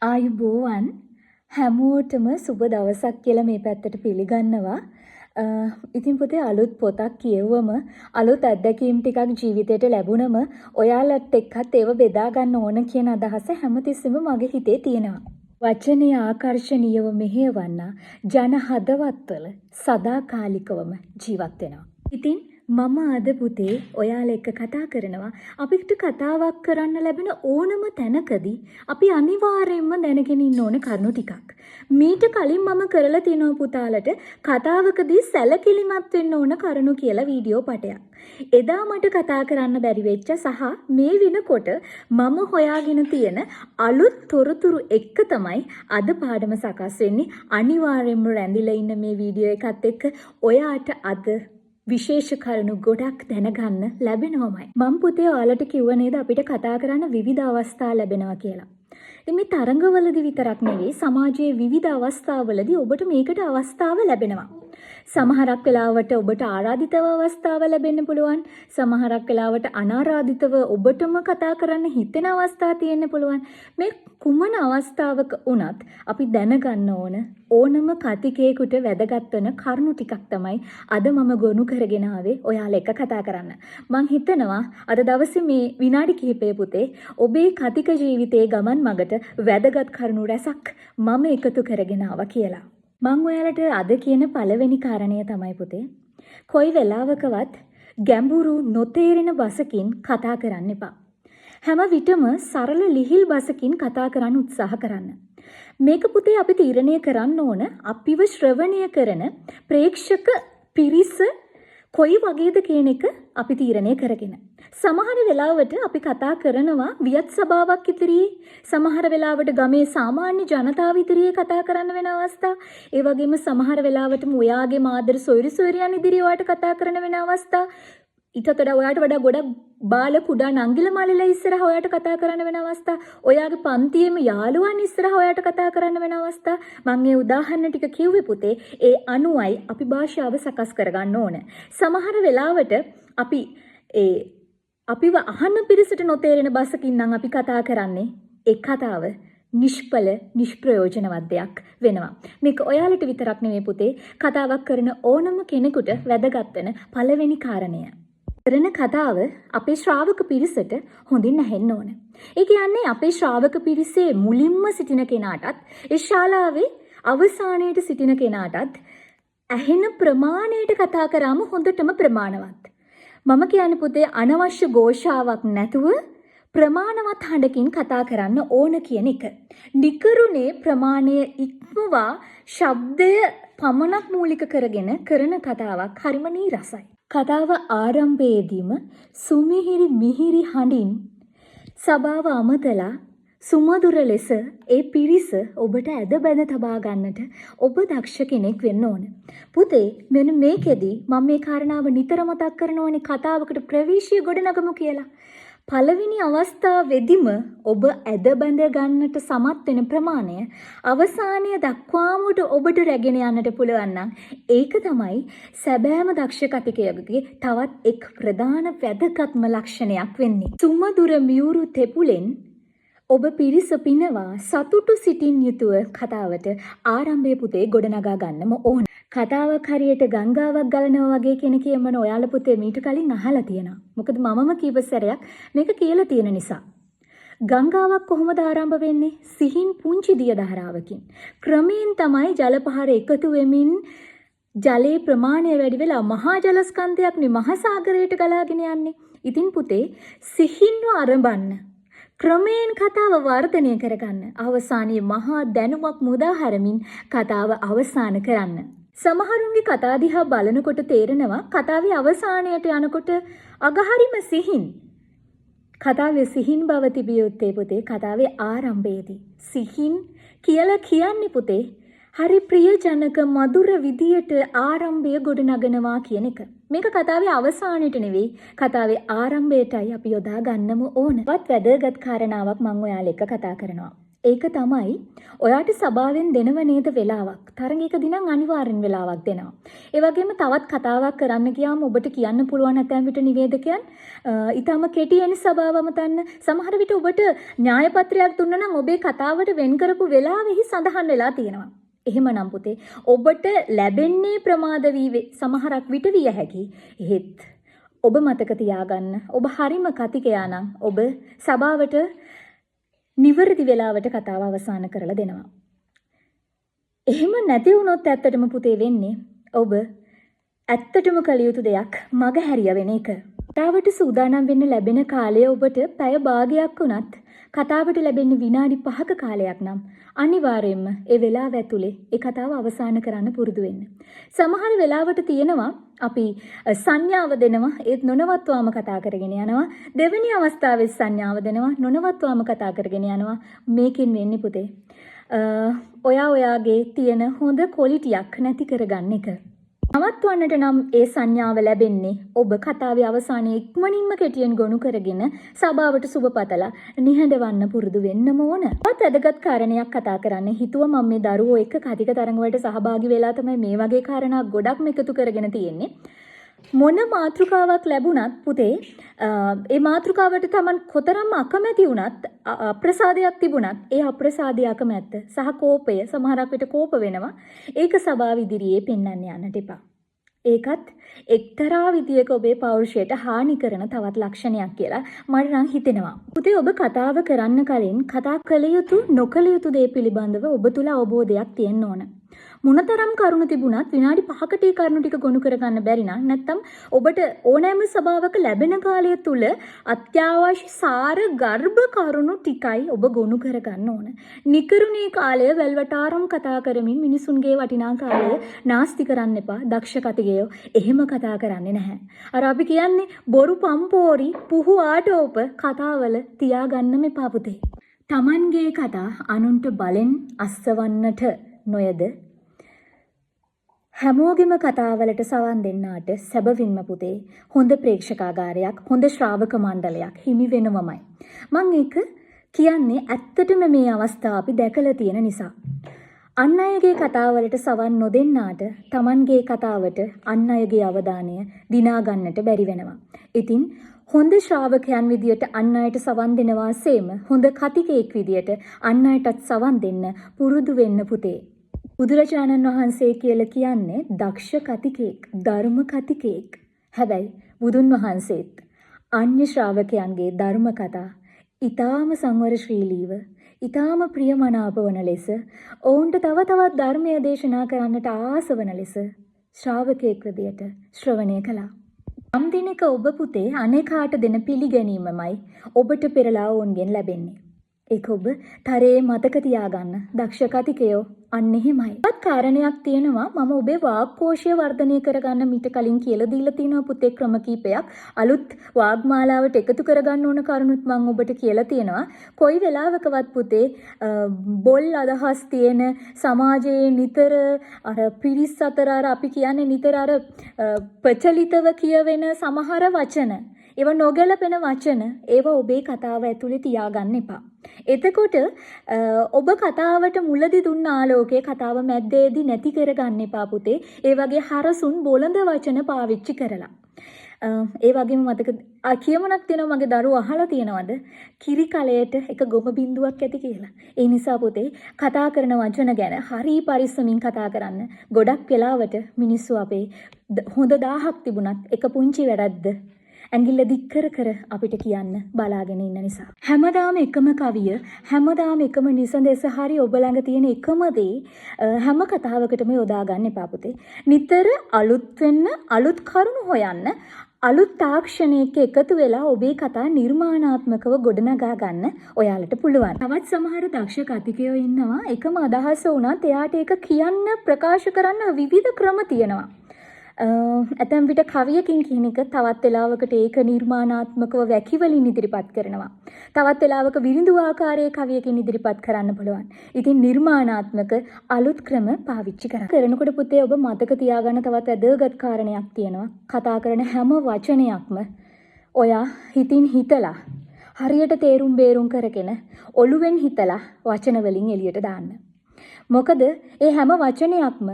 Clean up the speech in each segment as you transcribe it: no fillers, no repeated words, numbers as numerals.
ආයුබෝවන් හැමෝටම සුබ දවසක් කියලා මේ පැත්තට පිළිගන්නවා. ඉතින් පුතේ අලුත් පොතක් කියවම අලුත් අත්දැකීම් ටිකක් ජීවිතේට ලැබුණම ඔයාලත් එක්කත් ඒව බෙදා ගන්න ඕන කියන අදහස හැමතිස්සෙම මගේ හිතේ තියෙනවා. වචනේ ආකර්ෂණීයව මෙහෙයවන්න ජන හදවත්වල සදාකාලිකවම ජීවත් වෙනවා. ඉතින් මම අද පුතේ ඔයාලා එක්ක කතා කරනවා අපිට කතාවක් කරන්න ලැබෙන ඕනම තැනකදී අපි අනිවාර්යයෙන්ම දැනගෙන ඉන්න ඕන කරුණු ටිකක්. මීට කලින් මම කරලා තිනවා පුතාලට කතාවකදී සැලකිලිමත් වෙන්න ඕන කරුණු කියලා වීඩියෝ පටයක්. එදා මට කතා කරන්න බැරි වෙච්ච සහ මේ වෙනකොට මම හොයාගෙන තියෙන අලුත් තොරතුරු එක්ක තමයි අද පාඩම සකස් වෙන්නේ. අනිවාර්යයෙන්ම රැඳිලා ඉන්න මේ වීඩියෝ එකත් එක්ක ඔයාට අද විශේෂ කරුණු ගොඩක් දැනගන්න ලැබෙනවමයි. මම පුතේ ඔයාලට කිව්ව නේද අපිට කතා කරන්න විවිධ අවස්ථා ලැබෙනවා කියලා. ඉතින් මේ තරංගවලදී විතරක් නෙවෙයි සමාජයේ විවිධ අවස්ථාවලදී ඔබට මේකට අවස්ථාව ලැබෙනවා. සමහරක් වෙලාවට ඔබට ආරාධිතව අවස්ථාව ලැබෙන්න පුළුවන්. සමහරක් වෙලාවට අනාරාධිතව ඔබටම කතා කරන්න හිතෙන අවස්ථා තියෙන්න පුළුවන්. මේ කුමන අවස්ථාවක වුණත් අපි දැනගන්න ඕනම කතිකේකට වැදගත් වෙන කරුණු ටිකක් තමයි අද මම ගොනු කරගෙන ආවේ ඔයාලා එක්ක කතා කරන්න. මං හිතනවා අද දවසේ මේ විනාඩි කිහිපය පුතේ ඔබේ කතික ජීවිතයේ ගමන් මගට වැදගත් කරුණු රැසක් මම එකතු කරගෙන ආවා කියලා. මං ඔයාලට අද කියන පළවෙනි කාරණය තමයි පුතේ කොයි වෙලාවකවත් ගැඹුරු නොතේරෙන බසකින් කතා කරන්න එපා. හැම විටම සරල ලිහිල් බසකින් කතා කරන්න උත්සාහ කරන්න. මේක පුතේ අපි තීරණය කරන්න ඕන අපිව ශ්‍රවණය කරන ප්‍රේක්ෂක පිරිස කොයි වගේද කියන එක අපි තීරණය කරගෙන. සමහර වෙලාවට අපි කතා කරනවා වියත් සභාවක් ඉදිරියේ, සමහර වෙලාවට ගමේ සාමාන්‍ය ජනතාව ඉදිරියේ කතා කරන්න වෙන අවස්ථා, ඒ වගේම සමහර වෙලාවට ඔයාගේ මාදර සොයුරියන් ඉදිරියේ ඔයාට කතා කරන වෙන අවස්ථා, ඊටතට ඔයාට වඩා ගොඩක් බාල කුඩා නංගිල මල්ලිලා ඉස්සරහ ඔයාට කතා කරන්න වෙන අවස්ථා, ඔයාගේ පන්තියේම යාළුවන් ඉස්සරහ ඔයාට කතා කරන්න වෙන අවස්ථා. මම මේ උදාහරණ ටික කිව්වේ පුතේ ඒ අනුවයි අපි භාෂාව සකස් කරගන්න ඕන. සමහර වෙලාවට අපිව අහන්න පිරිසට නොතේරෙන බසකින් නම් අපි කතා කරන්නේ ඒ කතාව නිෂ්ඵල නිෂ්ප්‍රයෝජනවත් දෙයක් වෙනවා. මේක ඔයාලට විතරක් නෙවෙයි පුතේ කතාවක් කරන ඕනම කෙනෙකුට වැදගත් වෙන පළවෙනි කාරණය. කරන කතාව අපේ ශ්‍රාවක පිරිසට හොඳින් ඇහෙන්න ඕන. ඒ කියන්නේ අපේ ශ්‍රාවක පිරිසේ මුලින්ම සිටින කෙනාටත් ඒ ශාලාවේ අවසානයේට සිටින කෙනාටත් ඇහෙන ප්‍රමාණයට කතා කරාම හොඳටම ප්‍රමාණවත්. මම කියන්නේ පුතේ අනවශ්‍ය ഘോഷාවක් නැතුව ප්‍රමාණවත් හඬකින් කතා කරන්න ඕන කියන එක. නිකරුණේ ප්‍රමාණය ඉක්මවා ශබ්දය පමණක් මූලික කරගෙන කරන කතාවක් හරිම නීරසයි. කතාව ආරම්භයේදීම සුමිහිරි මිහිරි හඬින් සභාව අමතලා සුමధుර ලෙස ඒ පිරිස ඔබට ඇද බැඳ තබා ගන්නට ඔබ දක්ෂ කෙනෙක් වෙන්න ඕන. පුතේ මෙන්න මේකෙදි මම මේ කාරණාව නිතර මතක් කරනෝනේ කතාවකට ප්‍රවේශය ගොඩනගමු කියලා. පළවෙනි අවස්ථාවේදීම ඔබ ඇද බැඳ ගන්නට සමත් වෙන ප්‍රමාණය අවසානය දක්වාම ඔබට රැගෙන යන්නට පුළුවන් නම් ඒක තමයි සැබෑම දක්ෂ කතිකයෙකුගේ තවත් එක් ප්‍රධාන වැදගත්ම ලක්ෂණයක් වෙන්නේ. සුමధుර මියුරු තෙපුලෙන් ඔබ පිරිස පිනවා සතුටු සිටින් යුතුව කතාවට ආරම්භයේ පුතේ ගොඩනගා ගන්නම ඕන. කතාවක් හරියට ගංගාවක් ගලනවා වගේ කියන කියමන ඔයාලා පුතේ මීට කලින් අහලා තියෙනවා. මොකද මමම කීප සැරයක් මේක කියලා තියෙන නිසා. ගංගාවක් කොහොමද ආරම්භ වෙන්නේ? සිහින් පුංචි දිය ධාරාවකින්. ක්‍රමයෙන් තමයි ජල පහර එකතු වෙමින් ජලයේ ප්‍රමාණය වැඩි වෙලා මහා ජල ස්කන්ධයක් මහා සාගරයට ගලාගෙන යන්නේ. ඉතින් පුතේ සිහින්ව ආරම්භන්න. ක්‍රමයෙන් කතාව වර්ධනය කරගන්න. අවසානයේ මහා දැනුමක් මුදා හරමින් කතාව අවසන් කරන්න. සමහරුන්ගේ කතා දිහා බලනකොට තේරෙනවා කතාවේ අවසානයට යනකොට අගහරිම සිහින්. කතාවේ සිහින් බව තිබිය යුත්තේ පුතේ කතාවේ ආරම්භයේදී. සිහින් කියලා කියන්නේ පුතේ හරි ප්‍රියජනක මధుර විදියට ආරම්භය ගොඩනගනවා කියන එක. මේක කතාවේ අවසානයට නෙවෙයි කතාවේ ආරම්භයටයි අපි යොදා ගන්නම ඕන. වත් වැදගත් කාරණාවක් මම ඔයාලා එක්ක කතා කරනවා. ඒක තමයි ඔයාට සභාවෙන් දෙනව නේද වෙලාවක්. තරඟයකදී නම් අනිවාර්යෙන් වෙලාවක් දෙනවා. ඒ වගේම තවත් කතාවක් කරන්න ගියාම ඔබට කියන්න පුළුවන් නැත්නම් විට නිවේදකයන් ඊටම කෙටියෙන් සභාව අමතන්න. සමහර විට ඔබට න්‍යාය පත්‍රයක් දුන්නා නම් ඔබේ කතාවට වෙන් කරපු වෙලාවෙහි සඳහන් වෙලා තියෙනවා. එහෙමනම් පුතේ ඔබට ලැබෙන්නේ ප්‍රමාද වී සමහරක් විට විය හැකි. එහෙත් ඔබ මතක තියාගන්න ඔබ හරිම කතිකයා නම් ඔබ සභාවට නිවැරදි වෙලාවට කතාව අවසන් කරලා දෙනවා. එහෙම නැති වුණොත් ඇත්තටම පුතේ වෙන්නේ ඔබ ඇත්තටම කළ යුතු දෙයක් මග හැරිය වෙන එක. කතාවට සූදානම් වෙන්න ලැබෙන කාලය ඔබට පැය භාගයක් වුණත් කතාවට ලැබෙන්නේ විනාඩි 5ක කාලයක් නම් අනිවාර්යයෙන්ම ඒ වෙලාව ඇතුලේ ඒ කතාව අවසන් කරන්න පුරුදු වෙන්න. සමහර වෙලාවට තියෙනවා අපි සංඥාව දෙනවා ඒත් නොනවත්වාම කතා කරගෙන යනවා. දෙවෙනි අවස්ථාවේ සංඥාව දෙනවා නොනවත්වාම කතා කරගෙන යනවා. මේකෙන් වෙන්නේ පුතේ ඔයාගේ තියෙන හොඳ ක්වොලිටියක් නැති කරගන්න එක. නවත්වන්නට නම් ඒ සංඥාව ලැබෙන්නේ ඔබ කතාවේ අවසානයේ ඉක්මනින්ම කෙටියෙන් ගොනු කරගෙන සභාවට සුබපතලා නිහඬවන්න පුරුදු වෙන්නම ඕන. තවත් වැදගත් කාරණයක් කතා කරන්න හිතුවා මම මේ දරුවෝ එක්ක කතික තරඟ වලට සහභාගී වෙලා තමයි මේ වගේ කාරණා ගොඩක්ම එකතු කරගෙන තියෙන්නේ. මොන මාතෘකාවක් ලැබුණත් පුතේ ඒ මාතෘකාවට Taman කොතරම් අකමැති වුණත් අප්‍රසාදයක් තිබුණත් ඒ අප්‍රසාදය අකමැත්ත සහ කෝපය සමහරක් විට කෝප වෙනවා. ඒක සභාව ඉදිරියේ පෙන්වන්න යන්නට එපා. ඒකත් එක්තරා විදියක ඔබේ පෞරුෂයට හානි කරන තවත් ලක්ෂණයක් කියලා මට නම් හිතෙනවා. පුතේ ඔබ කතාව කරන්න කලින් කතා කළ යුතු නොකළ යුතු දේ පිළිබඳව ඔබ තුල අවබෝධයක් තියෙන්න ඕන. මොනතරම් කරුණු තිබුණත් විනාඩි 5කට ඒ කරුණු ටික ගොනු කරගන්න බැරි නම් නැත්තම් ඔබට ඕනෑම සභාවක ලැබෙන කාලය තුල අත්‍යවශ්‍ය සාර ගර්භ කරුණු ටිකයි ඔබ ගොනු කරගන්න ඕන. නිකරුණේ කාලය වැල්වටාරම් කතා කරමින් මිනිසුන්ගේ වටිනා කාලය නාස්ති කරන්න එපා. දක්ෂ කතිකයෝ එහෙම කතා කරන්නේ නැහැ. අර අපි කියන්නේ බොරු පම්පෝරි පුහු ආටෝප කතාවල තියාගන්න මෙපා පුතේ. Tamanගේ කතා අනුන්ට බලෙන් අස්සවන්නට නොයද හැමෝගෙම කතාවලට සවන් දෙන්නාට සැබවින්ම පුතේ හොඳ ප්‍රේක්ෂකාගාරයක් හොඳ ශ්‍රාවක මණ්ඩලයක් හිමි වෙනවමයි. මම ඒක කියන්නේ ඇත්තටම මේ අවස්ථාව අපි දැකලා තියෙන නිසා. අන් අයගේ කතාවලට සවන් නොදෙන්නාට Tamanගේ කතාවට අන් අයගේ අවධානය දිනා ගන්නට බැරි වෙනවා. ඉතින් හොඳ ශ්‍රාවකයන් විදියට අන් අයට සවන් දෙනවා සේම හොඳ කතිකයෙක් විදියට අන් අයටත් සවන් දෙන්න පුරුදු වෙන්න පුතේ. බුදුරජාණන් වහන්සේ කියලා කියන්නේ දක්ෂ කතිකයෙක්, ධර්ම කතිකයෙක්. හැබැයි බුදුන් වහන්සේත් අන්‍ය ශ්‍රාවකයන්ගේ ධර්ම කතා ඊටාම සංවරශීලීව, ඊටාම ප්‍රියමනාප වන ලෙස, ඔවුන්ට තව තවත් ධර්මය දේශනා කරන්නට ආසවන ලෙස ශ්‍රාවකයෙක් විදියට ශ්‍රවණය කළා. යම් දිනක ඔබ පුතේ අනේකාට දෙන පිළිගැනීමමයි ඔබට පෙරලා ඔවුන්ගෙන් ලැබෙන්නේ. ඒක ඔබ තරයේ මතක තියාගන්න. දක්ෂ කතිකයෝ අන්න එහෙමයි. වත් කාරණයක් තියෙනවා මම ඔබේ වාග්කෝෂය වර්ධනය කරගන්න මීට කලින් කියලා දීලා තියෙනවා පුතේ ක්‍රම කීපයක්. අලුත් වාග්මාලාවට එකතු කරගන්න ඕන කරුණුත් මම ඔබට කියලා තියෙනවා. කොයි වෙලාවකවත් පුතේ බොල් අදහස් තියෙන සමාජයේ නිතර අර පිරිස් අතර අර අපි කියන්නේ නිතර අර ප්‍රචලිතව කියවෙන සමහර වචන ඒව නොගැලපෙන වචන ඒව ඔබේ කතාව ඇතුලේ තියාගන්න එපා. එතකොට ඔබ කතාවට මුලදී දුන්න ආලෝකයේ කතාව මැද්දේදී නැති කරගන්න එපා පුතේ. ඒ වගේ හරසුන් බොළඳ වචන පාවිච්චි කරලා. ඒ වගේම මතක කියමනක් තියෙනවා මගේ දරුවෝ අහලා තියෙනවද? කිරි කලයට එක ගොම බින්දුවක් ඇති කියලා. ඒ නිසා පුතේ කතා කරන වචන ගැන හරි පරිස්සමින් කතා කරන්න. ගොඩක් වෙලාවට මිනිස්සු අපේ හොඳ 1000ක් තිබුණත් එක පුංචි වැරද්ද ඇඟිල්ල දික් කර අපිට කියන්න බලාගෙන ඉන්න නිසා. හැමදාම එකම කවිය, හැමදාම එකම නිසඳෙස හරි ඔබ ළඟ තියෙන එකම දේ හැම කතාවකටම යොදා ගන්න එපා පුතේ. නිතර අලුත් වෙන්න, අලුත් කරුණු හොයන්න, අලුත් තාක්ෂණයක එකතු වෙලා ඔබේ කතා නිර්මාණාත්මකව ගොඩනගා ගන්න ඔයාලට පුළුවන්. තවත් සමහර දක්ෂ කතිකයෝ ඉන්නවා එකම අදහස වුණත් එයාට ඒක කියන්න ප්‍රකාශ කරන්න විවිධ ක්‍රම තියෙනවා. ඇතැම් විට කවියකින් කියන එක තවත් වෙලාවකට ඒක නිර්මාණාත්මකව වැකිවලින් ඉදිරිපත් කරනවා. තවත් වෙලාවක විරිඳු ආකාරයේ කවියකින් ඉදිරිපත් කරන්න පුළුවන්. ඉතින් නිර්මාණාත්මක අලුත් ක්‍රම පාවිච්චි කරනකොට පුතේ ඔබ මතක තියාගන්න තවත් වැදගත් කාරණයක් තියෙනවා. කතා කරන හැම වචනයක්ම ඔයා හිතින් හිතලා හරියට තේරුම් බේරුම් කරගෙන ඔළුවෙන් හිතලා වචන වලින් එළියට දාන්න. මොකද ඒ හැම වචනයක්ම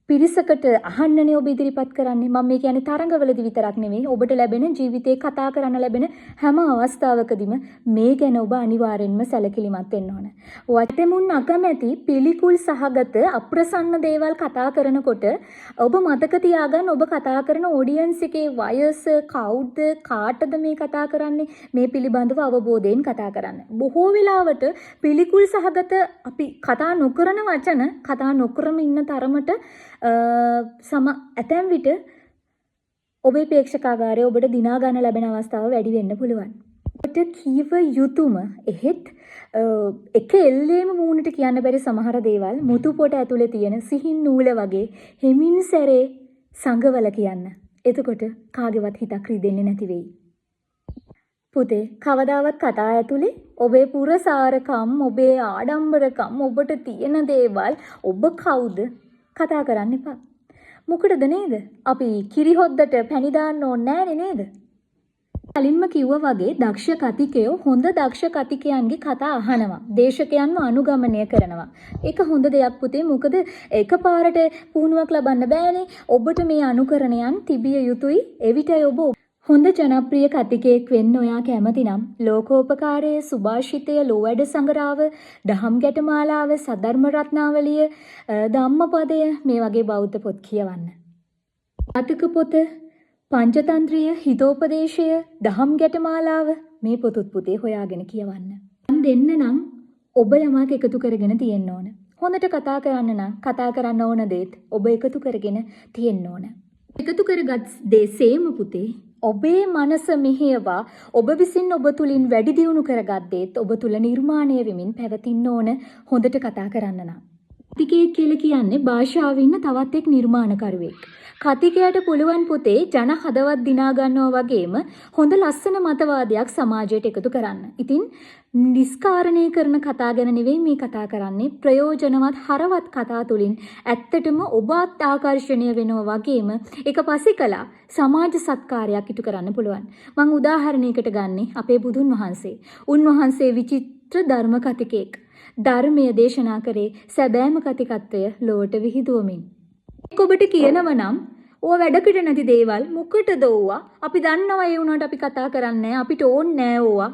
පිරිසකට අහන්නනේ ඔබ ඉදිරිපත් කරන්නේ. මම මේ කියන්නේ තරඟවලදී විතරක් නෙවෙයි. ඔබට ලැබෙන ජීවිතේ කතා කරන්න ලැබෙන හැම අවස්ථාවකදීම මේ ගැන ඔබ අනිවාර්යෙන්ම සැලකිලිමත් වෙන්න ඕන. වටෙමුන් අකමැති පිළිකුල් සහගත අප්‍රසන්න දේවල් කතා කරනකොට ඔබ මතක තියාගන්න ඔබ කතා කරන ඔඩියන්ස් එකේ වයස කවුද කාටද මේ කතා කරන්නේ මේ පිළිබඳව අවබෝධයෙන් කතා කරන්න. බොහෝ වෙලාවට පිළිකුල් සහගත අපි කතා නොකරන වචන කතා නොකරම ඉන්න තරමට ඇතැම් විට ඔබේ ප්‍රේක්ෂකාගාරය ඔබට දිනා ගන්න ලැබෙන අවස්ථාව වැඩි වෙන්න පුළුවන්. ඔබට කීව යුතුම එහෙත් එක එල්ලේම මූණට කියන්න බැරි සමහර දේවල් මුතු පොට ඇතුලේ තියෙන සිහින් නූල වගේ හිමින් සැරේ සංගවල කියන්න. එතකොට කාගේවත් හිතක් රිදෙන්නේ නැති වෙයි. පුතේ කවදාවත් කතා ඇතුලේ ඔබේ පුරසාරකම් ඔබේ ආඩම්බරකම් ඔබට තියෙන දේවල් ඔබ කවුද කතා කරන්න එපා. මොකටද නේද? අපි කිරි හොද්දට පැණි දාන්න ඕනේ නෑනේ නේද? කලින්ම කිව්වා වගේ දක්ෂ කතිකයෝ හොඳ දක්ෂ කතිකයන්ගේ කතා අහනවා. දේශකයන්ව අනුගමනය කරනවා. ඒක හොඳ දෙයක් පුතේ. මොකද එකපාරට පුහුණුවක් ලබන්න බෑනේ. ඔබට මේ අනුකරණයන් තිබිය යුතුයි. එවිටයි ඔබ හොඳ ජනප්‍රිය කතිකයෙක් වෙන්න ඔයා කැමති නම් ලෝකෝපකාරයේ සුභාෂිතය ලෝවැඩ සංගරාව දහම් ගැටමාලාව සද්ධර්ම රත්නාවලිය ධම්මපදය මේ වගේ බෞද්ධ පොත් කියවන්න. අතක පොත පංචතන්ත්‍රය හිතෝපදේශය දහම් ගැටමාලාව මේ පොතුත් පුතේ හොයාගෙන කියවන්න. දෙන්න නම් ඔබ යමක් එකතු කරගෙන තියෙන්න ඕන. හොඳට කතා කරන්න නම් කතා කරන්න ඕන දේත් ඔබ එකතු කරගෙන තියෙන්න ඕන. එකතු කරගත් දේ සේම පුතේ ඔබේ මනස මෙහෙයවා ඔබ විසින් ඔබ තුලින් වැඩි දියුණු කරගත් දේත් ඔබ තුල නිර්මාණය වෙමින් පැවතින්න ඕන හොඳට කතා කරන්න නම්. කතිකයෙක් කියලා කියන්නේ භාෂාවේ ඉන්න තවත් එක් නිර්මාණකරුවෙක්. කතිකයට පුළුවන් පුතේ ජන හදවත් දිනා ගන්නවා වගේම හොඳ ලස්සන මතවාදයක් සමාජයට එකතු කරන්න. ඉතින් නිස්කාරණය කරන කතා ගැන නෙවෙයි මේ කතා කරන්නේ ප්‍රයෝජනවත් හරවත් කතා තුලින් ඇත්තටම ඔබත් ආකර්ෂණය වෙනවා වගේම ඒක පසිකලා සමාජ සත්කාරයක් ඉටු කරන්න පුළුවන්. මම උදාහරණයකට ගන්නේ අපේ බුදුන් වහන්සේ. උන්වහන්සේ විචිත්‍ර ධර්ම කතිකයෙක්. ධර්මයේ දේශනා කරේ සැබෑම කතිකත්වය ලොවට විහිදුවමින්. ඒක ඔබට කියනව නම් ඕවා වැඩකට නැති දේවල් මොකටද ඕවා? අපි දන්නවා ඒ වුණාට අපි කතා කරන්නේ අපිට ඕනේ නෑ ඕවා.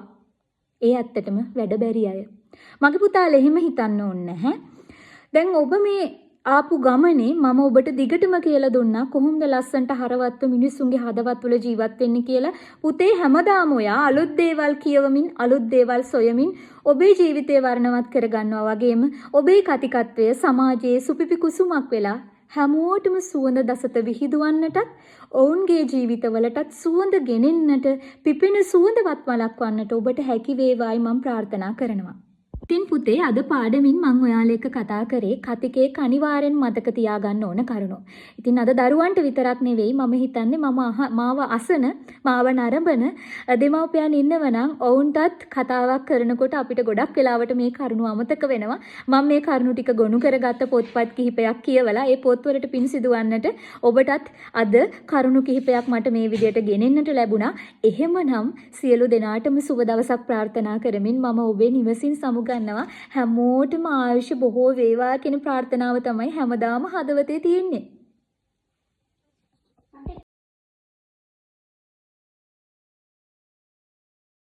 ඒ ඇත්තටම වැඩ බැරි අය. මගේ පුතාලා එහෙම හිතන්න ඕනේ නැහැ. දැන් ඔබ මේ ආපු ගමනේ මම ඔබට දිගටම කියලා දුන්නා කොහොමද ලස්සන්ට හරවත්ව මිනිස්සුන්ගේ හදවත්වල ජීවත් වෙන්නේ කියලා. පුතේ හැමදාම ඔයා අලුත් දේවල් කියවමින් අලුත් දේවල් සොයමින් ඔබේ ජීවිතය වර්ණවත් කරගන්නවා වගේම ඔබේ කතිකත්වය සමාජයේ සුපිපි කුසුමක් වෙලා හැමෝටම සුවඳ දසත විහිදුවන්නටත් ඔවුන්ගේ ජීවිතවලටත් සුවඳ ගෙනෙන්නට පිපෙන සුවඳවත් වළක්වන්නට ඔබට හැකි වේවායි මම ප්‍රාර්ථනා කරනවා. ඉතින් පුතේ අද පාඩමින් මම ඔයාලා එක්ක කතා කරේ කතිකේක අනිවාර්යෙන් මතක තියාගන්න ඕන කරුණු. ඉතින් අද දරුවන්ට විතරක් නෙවෙයි මම හිතන්නේ මාව අසන මාව නරඹන දෙමව්පියන් ඉන්නව නම් ඔවුන්ටත් කතාවක් කරනකොට අපිට ගොඩක් වෙලාවට මේ කරුණු අමතක වෙනවා. මම මේ කරුණු ටික ගොනු කරගත්ත පොත්පත් කිහිපයක් කියවලා ඒ පොත්වලට පින් සිදුවන්නට ඔබටත් අද කරුණු කිහිපයක් මට මේ විදියට ගෙනෙන්නට ලැබුණා. එහෙමනම් සියලු දෙනාටම සුබ දවසක් ප්‍රාර්ථනා කරමින් මම ඔබේ නිවසින් සමුගන්නවා. හැමෝටම ආයුෂ බොහෝ වේවා කියන ප්‍රාර්ථනාව තමයි හැමදාම හදවතේ තියෙන්නේ.